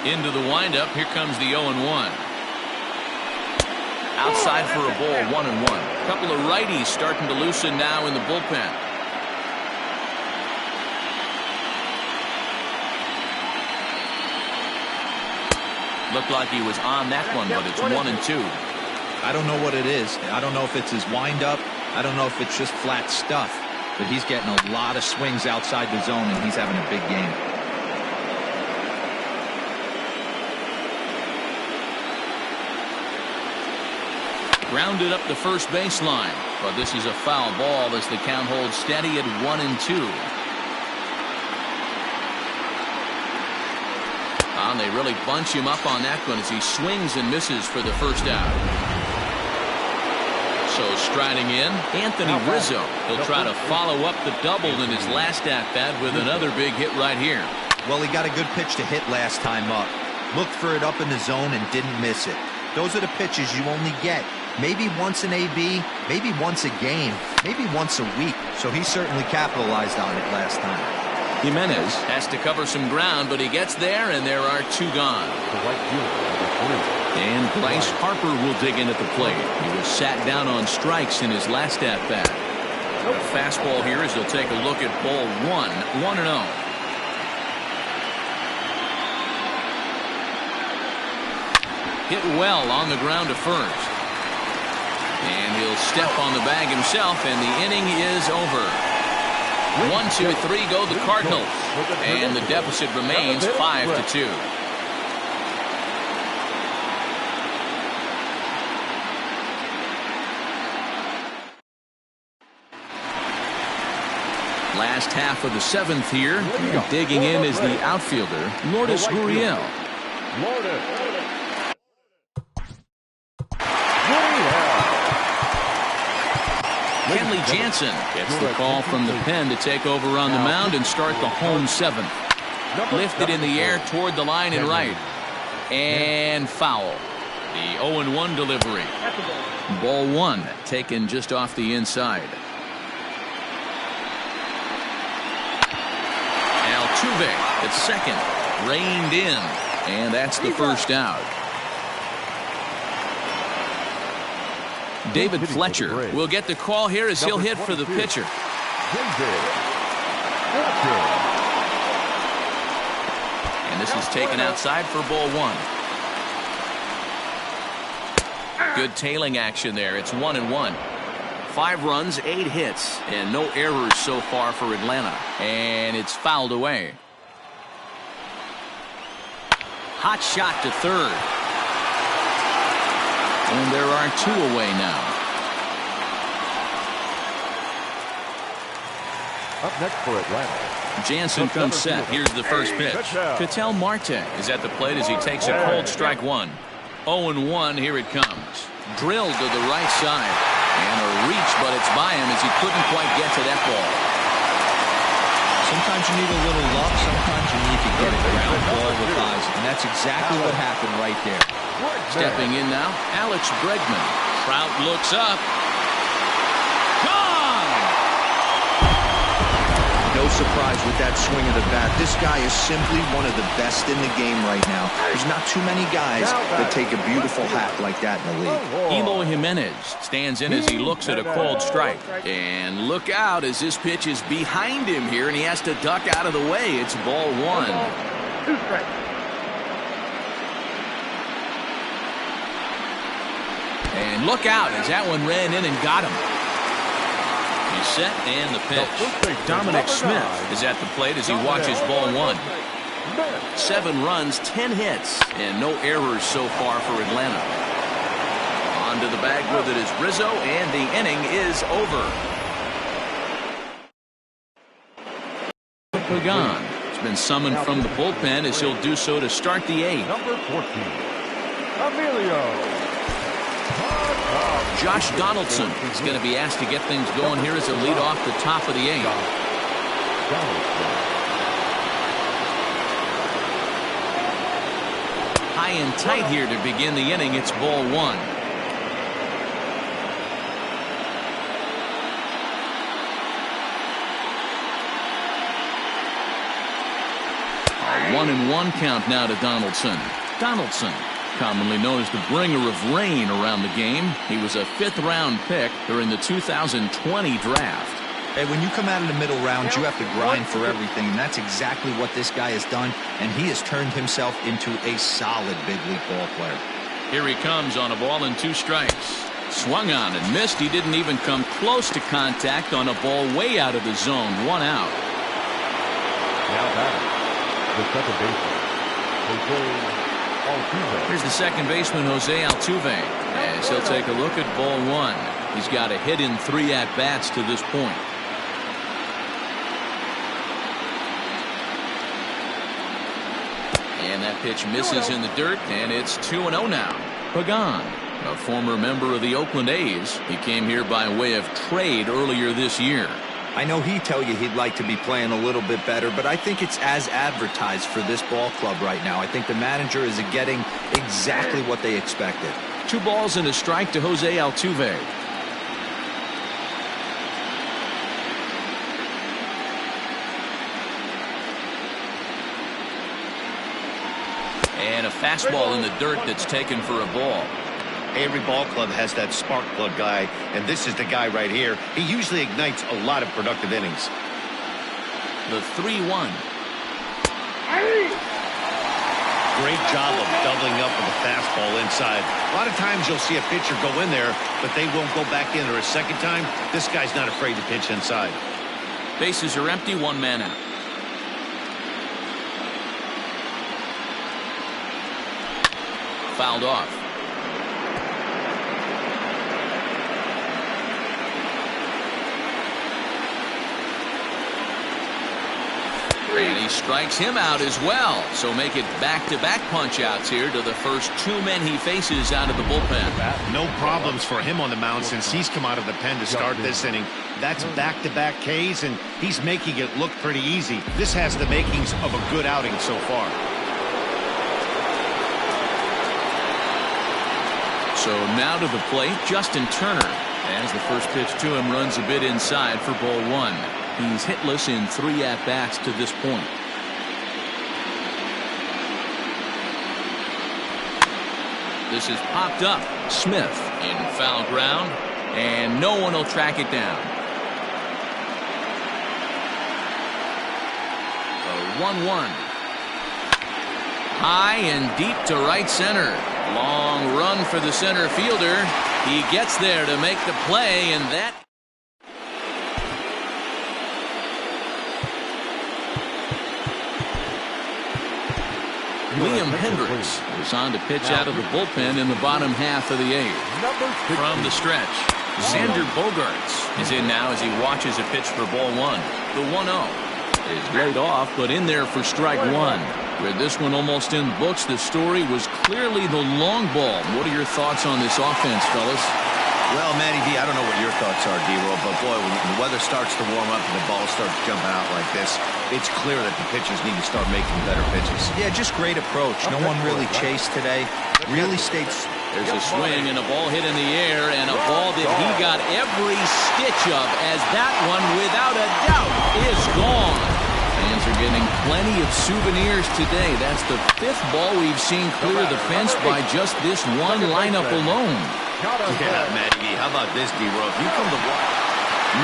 [SPEAKER 1] Into the windup. Here comes the 0-1. Outside for a ball, 1-1. A couple of righties starting to loosen now in the bullpen. Looked like he was on that one, but it's 1-2.
[SPEAKER 4] I don't know what it is. I don't know if it's his windup. I don't know if it's just flat stuff. But he's getting a lot of swings outside the zone, and he's having a big game.
[SPEAKER 1] Grounded up the first baseline, but this is a foul ball as the count holds steady at 1-2. And they really bunch him up on that one as he swings and misses for the first out. So striding in, Anthony Rizzo. He'll try to follow up the double in his last at-bat with another big hit right here.
[SPEAKER 4] Well, he got a good pitch to hit last time up. Looked for it up in the zone and didn't miss it. Those are the pitches you only get. Maybe once an AB, maybe once a game, maybe once a week. So he certainly capitalized on it last time.
[SPEAKER 1] Jimenez has to cover some ground, but he gets there, and there are two gone. And Bryce Harper will dig in at the plate. He was sat down on strikes in his last at-bat. A fastball here as he'll take a look at ball 1-0. Hit well on the ground to first. And he'll step on the bag himself, and the inning is over. 1, 2, 3 go the Cardinals. And the deficit remains 5-2. Last half of the seventh here. And digging in is the outfielder, Lourdes Gurriel. Kenley Jansen gets the call from the pen to take over on the mound and start the home seventh. Lifted in the air toward the line and right. And foul. The 0-1 delivery. Ball 1 taken just off the inside. Altuve at second. Reined in. And that's the first out. David Fletcher will get the call here as he'll hit for the pitcher. And this is taken outside for ball 1. Good tailing action there. It's 1-1. 5 runs, 8 hits, and no errors so far for Atlanta. And it's fouled away. Hot shot to third. And there are 2 away now.
[SPEAKER 3] Up next for Atlanta,
[SPEAKER 1] Jansen comes set. Here's the first pitch. Ketel Marte is at the plate as he takes a cold strike 1. 0-1. Here it comes. Drilled to the right side. And a reach, but it's by him as he couldn't quite get to that ball.
[SPEAKER 4] Sometimes you need a little luck. Sometimes you need to get a ground ball with eyes. And that's exactly what happened right there.
[SPEAKER 1] Stepping in now, Alex Bregman. Trout looks up. Gone!
[SPEAKER 4] No surprise with that swing of the bat. This guy is simply one of the best in the game right now. There's not too many guys that take a beautiful hack like that in the league.
[SPEAKER 1] Eloy Jimenez stands in as he looks at a cold strike. And look out as this pitch is behind him here, and he has to duck out of the way. It's ball 1.
[SPEAKER 6] 2 strikes.
[SPEAKER 1] And look out as that one ran in and got him. He's set and the pitch. Dominic Smith is at the plate as he watches ball 1. 7 runs, 10 hits, and no errors so far for Atlanta. On to the bag with it is Rizzo, and the inning is over. Pagan has been summoned from the bullpen as he'll do so to start the 8th.
[SPEAKER 3] number 14, Emilio.
[SPEAKER 1] Josh Donaldson is going to be asked to get things going here as a lead off the top of the 8th. High and tight here to begin the inning. It's ball 1. A 1-1 count now to Donaldson. Donaldson, commonly known as the bringer of rain around the game. He was a 5th-round pick during the 2020 draft.
[SPEAKER 4] Hey, when you come out of the middle rounds, you have to grind for everything, and that's exactly what this guy has done, and he has turned himself into a solid big league ball player.
[SPEAKER 1] Here he comes on a ball and 2 strikes. Swung on and missed. He didn't even come close to contact on a ball way out of the zone. 1 out.
[SPEAKER 3] Now batting, the second baseman, Jose Altuve.
[SPEAKER 1] Here's the second baseman, Jose Altuve, as he'll take a look at ball 1. He's got a hit in 3 at-bats to this point. And that pitch misses in the dirt, and it's 2-0 now. Pagan, a former member of the Oakland A's. He came here by way of trade earlier this year.
[SPEAKER 4] I know he'd tell you he'd like to be playing a little bit better, but I think it's as advertised for this ball club right now. I think the manager is getting exactly what they expected.
[SPEAKER 1] 2 balls and a strike to Jose Altuve. And a fastball in the dirt that's taken for a ball.
[SPEAKER 2] Every ball club has that spark plug guy, and this is the guy right here. He usually ignites a lot of productive innings.
[SPEAKER 1] The 3-1.
[SPEAKER 2] Great job of doubling up with a fastball inside. A lot of times you'll see a pitcher go in there, but they won't go back in there a second time. This guy's not afraid to pitch inside.
[SPEAKER 1] Bases are empty, 1 man out. Fouled off. And he strikes him out as well. So make it back-to-back punch-outs here to the first 2 men he faces out of the bullpen.
[SPEAKER 2] No problems for him on the mound since he's come out of the pen to start this inning. That's back-to-back Ks, and he's making it look pretty easy. This has the makings of a good outing so far.
[SPEAKER 1] So now to the plate, Justin Turner. As the first pitch to him runs a bit inside for ball 1. He's hitless in 3 at-bats to this point. This is popped up. Smith in foul ground, and no one will track it down. A 1-1. High and deep to right center. Long run for the center fielder. He gets there to make the play, and that Liam Hendricks is on to pitch out of the bullpen in the bottom half of the 8th. From the stretch, Xander Bogaerts is in now as he watches a pitch for ball 1. The 1-0 is laid off, but in there for strike 1. With this one almost in the books, the story was clearly the long ball. What are your thoughts on this offense, fellas?
[SPEAKER 2] Well, Matty D, I don't know what your thoughts are, D-Roll, but boy, when the weather starts to warm up and the ball starts jumping out like this, it's clear that the pitchers need to start making better pitches.
[SPEAKER 4] Yeah, just great approach. No one really chased today. Really stayed.
[SPEAKER 1] There's a swing and a ball hit in the air, and a ball that he got every stitch of, as that one, without a doubt, is gone. Fans are getting plenty of souvenirs today. That's the 5th ball we've seen clear the fence by just this one lineup alone.
[SPEAKER 2] Yeah, Matty D, how about this, D-Roll? If you come to watch.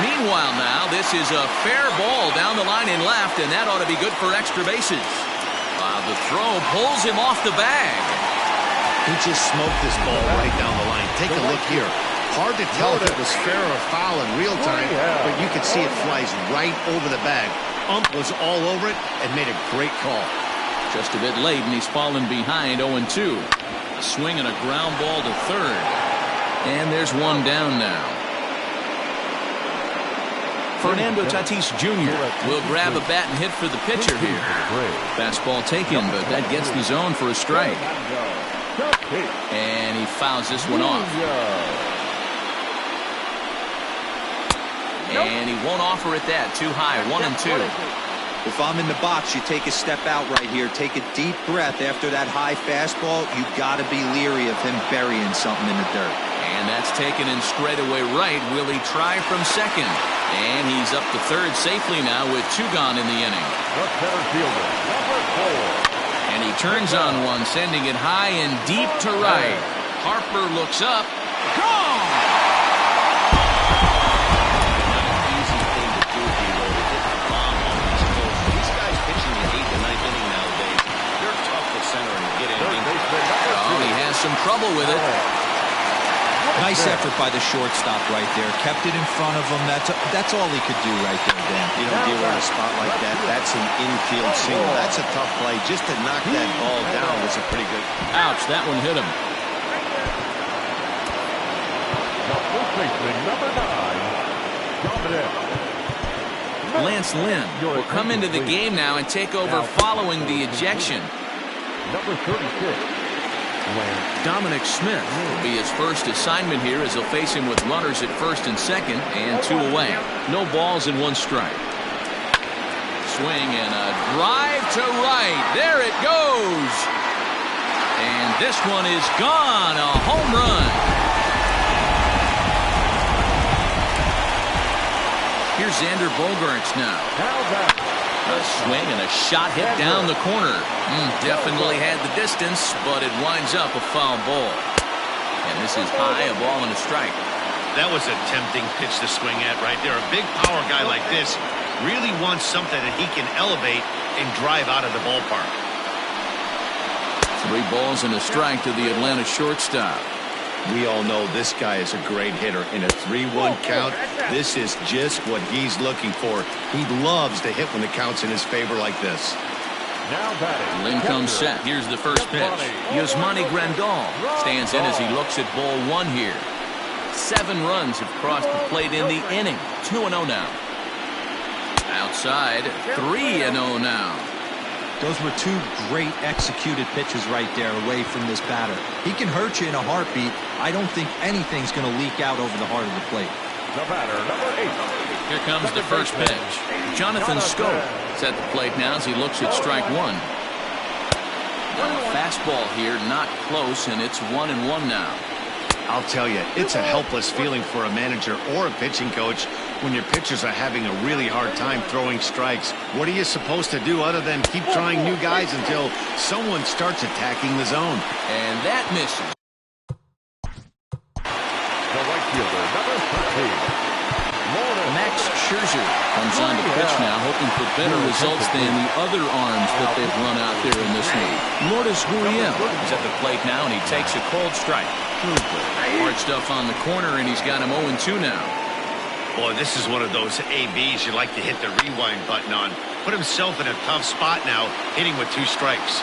[SPEAKER 1] Meanwhile now, this is a fair ball down the line in left, and that ought to be good for extra bases. The throw pulls him off the bag.
[SPEAKER 2] He just smoked this ball right down the line. Take a look here. Hard to tell if it was fair or foul in real time, but you can see it flies right over the bag. Ump was all over it and made a great call.
[SPEAKER 1] Just a bit late, and he's fallen behind 0-2. A swing and a ground ball to third. And there's one down now. Fernando Tatis Jr. will grab a bat and hit for the pitcher here. Fastball taken, but that gets the zone for a strike. And he fouls this one off. And he won't offer it that. Too high. 1-2.
[SPEAKER 4] If I'm in the box, you take a step out right here. Take a deep breath after that high fastball. You got to be leery of him burying something in the dirt.
[SPEAKER 1] And that's taken in straightaway right. Will he try from second? And he's up to third safely now with 2 gone in the inning.
[SPEAKER 3] The center fielder, number 4.
[SPEAKER 1] And he turns on one, sending it high and deep to right. Harper looks up. Gone!
[SPEAKER 2] Not an easy thing to do, Hero, to hit the bomb on these close. These guys pitching the 8th and 9th inning nowadays, they're tough to center and get anything.
[SPEAKER 1] Oh, he has some trouble with it.
[SPEAKER 4] Nice effort by the shortstop right there. Kept it in front of him. That's all he could do right there, Dan.
[SPEAKER 2] You don't deal with a spot like that. That's an infield single. That's a tough play. Just to knock that ball down was a pretty good.
[SPEAKER 1] Ouch, that one hit him.
[SPEAKER 3] The first baseman, number 9, Dominic.
[SPEAKER 1] Lance Lynn will come into the game now and take over following the ejection.
[SPEAKER 3] Number 36.
[SPEAKER 1] Dominic Smith will be his first assignment here as he'll face him with runners at first and second and 2 away. No balls and 1 strike. Swing and a drive to right. There it goes. And this one is gone. A home run. Here's Xander Bogaerts now. A swing and a shot hit down the corner. Definitely had the distance, but it winds up a foul ball. And this is high, a ball and a strike.
[SPEAKER 2] That was a tempting pitch to swing at right there. A big power guy like this really wants something that he can elevate and drive out of the ballpark.
[SPEAKER 1] 3 balls and a strike to the Atlanta shortstop.
[SPEAKER 2] We all know this guy is a great hitter. In a 3-1 count, this is just what he's looking for. He loves to hit when the count's in his favor like this.
[SPEAKER 3] Now batting.
[SPEAKER 1] Lynn comes set. Here's the first pitch. Yasmani Grandal stands in as he looks at ball 1 here. 7 runs have crossed the plate in the inning. 2-0 now. Outside, 3-0 now.
[SPEAKER 4] Those were 2 great executed pitches right there away from this batter. He can hurt you in a heartbeat. I don't think anything's going to leak out over the heart of the plate.
[SPEAKER 3] The batter, number 8.
[SPEAKER 1] Here comes the first pitch. Jonathan Scope is at the plate now as he looks at strike 1. Fastball here, not close, and it's 1-1 now.
[SPEAKER 2] I'll tell you, it's a helpless feeling for a manager or a pitching coach when your pitchers are having a really hard time throwing strikes. What are you supposed to do other than keep trying new guys until someone starts attacking the zone?
[SPEAKER 1] And that misses.
[SPEAKER 3] The right fielder, number 13.
[SPEAKER 1] Max Scherzer comes on to pitch now, hoping for better results than the other arms that they've run out there in this league. Lourdes Gurriel is at the plate now, and he takes a cold strike. Hard stuff on the corner, and he's got him 0-2 now.
[SPEAKER 2] Boy, this is one of those ABs you like to hit the rewind button on. Put himself in a tough spot now, hitting with 2 strikes.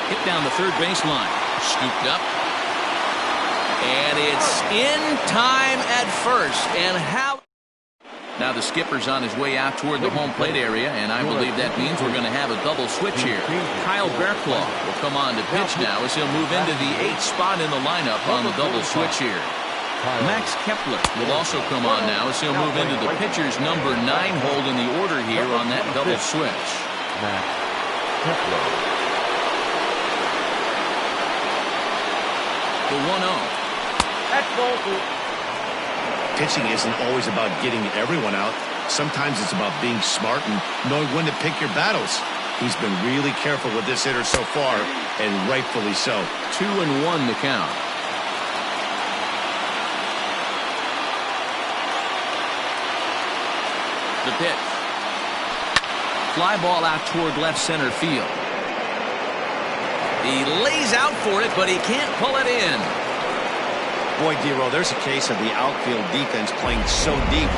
[SPEAKER 1] Hit down the third baseline. Scooped up. And it's in time at first. And how... Now the skipper's on his way out toward the home plate area, and I believe that means we're going to have a double switch here. Kyle Bearclaw will come on to pitch now as he'll move into the 8th spot in the lineup on the double switch here. Max Kepler will also come on now as he'll move into the pitcher's number 9 hold in the order here on that double switch.
[SPEAKER 3] Max Kepler.
[SPEAKER 1] The 1-0.
[SPEAKER 2] Pitching isn't always about getting everyone out. Sometimes it's about being smart and knowing when to pick your battles. He's been really careful with this hitter so far, and rightfully so.
[SPEAKER 1] 2-1 the count. The pitch. Fly ball out toward left center field. He lays out for it, but he can't pull it in.
[SPEAKER 2] Boy, Dero, there's a case of the outfield defense playing so deep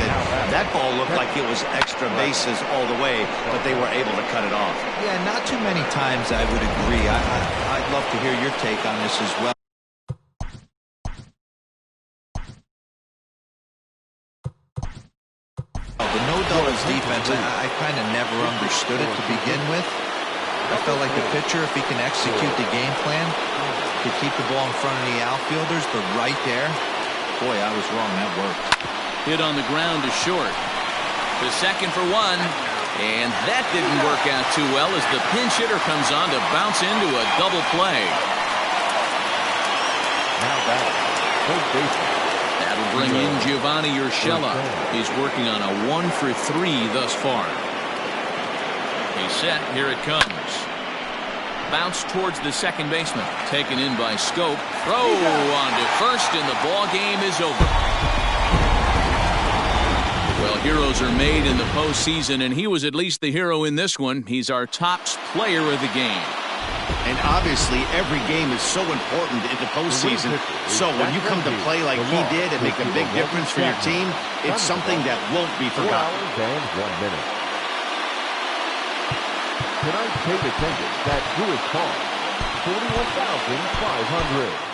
[SPEAKER 2] that ball looked like it was extra bases all the way, but they were able to cut it off.
[SPEAKER 4] Yeah, not too many times I would agree. I'd love to hear your take on this as well. The no-doubles defense, I kind of never understood it to begin with. I felt like the pitcher, if he can execute the game plan, could keep the ball in front of the outfielders, but right there, boy, I was wrong. That worked.
[SPEAKER 1] Hit on the ground to short. The second for 1, and that didn't work out too well as the pinch hitter comes on to bounce into a double play.
[SPEAKER 3] Now back, third baseman.
[SPEAKER 1] Now We'll bring in Giovanni Urshela. He's working on a 1-for-3 thus far. He's set. Here it comes. Bounce towards the second baseman. Taken in by Scope. Throw on to first, and the ball game is over. Well, heroes are made in the postseason, and he was at least the hero in this one. He's our top player of the game.
[SPEAKER 2] And obviously, every game is so important in the postseason. So when you come to play like he did and make a big difference for your team, it's something that won't be forgotten.
[SPEAKER 3] 4 hours and 1 minute. Tonight's paid attendance at Jewish Park, 41,500.